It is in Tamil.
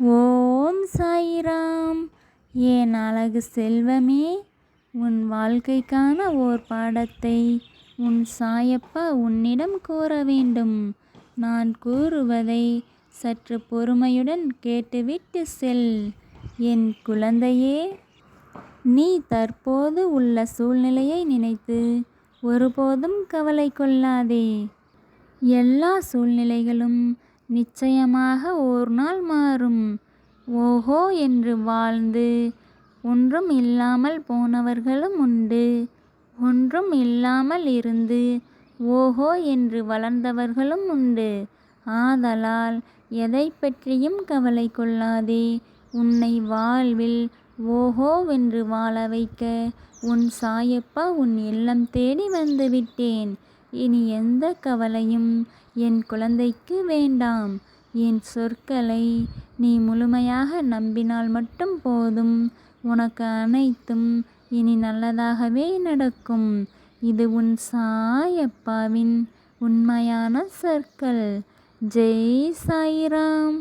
ஓம் சாயிராம். என் அழகு செல்வமே, உன் வாழ்க்கைக்கான ஓர் பாடத்தை உன் சாயப்பா உன்னிடம் கூற வேண்டும். நான் கூறுவதை சற்று பொறுமையுடன் கேட்டுவிட்டு செல். என் குழந்தையே, நீ தற்போது உள்ள சூழ்நிலையை நினைத்து ஒருபோதும் கவலை கொள்ளாதே. எல்லா சூழ்நிலைகளும் நிச்சயமாக ஓர் நாள் மாறும். ஓஹோ என்று வாழ்ந்து ஒன்றும் இல்லாமல் போனவர்களும் உண்டு. ஒன்றும் இல்லாமல் இருந்து ஓஹோ என்று வளர்ந்தவர்களும் உண்டு. ஆதலால் எதை பற்றியும் கவலை கொள்ளாதே. உன்னை வாழ்வில் ஓஹோவென்று வாழ வைக்க உன் சாயப்பா உன் இல்லம் தேடி வந்து விட்டேன். இனி எந்த கவலையும் என் குழந்தைக்கு வேண்டாம். என் சொற்களை நீ முழுமையாக நம்பினால் மட்டும் போதும். உனக்கு அனைத்தும் இனி நல்லதாகவே நடக்கும். இது உன் சாயப்பாவின் உண்மையான சொற்கள். ஜெய் சாயிராம்.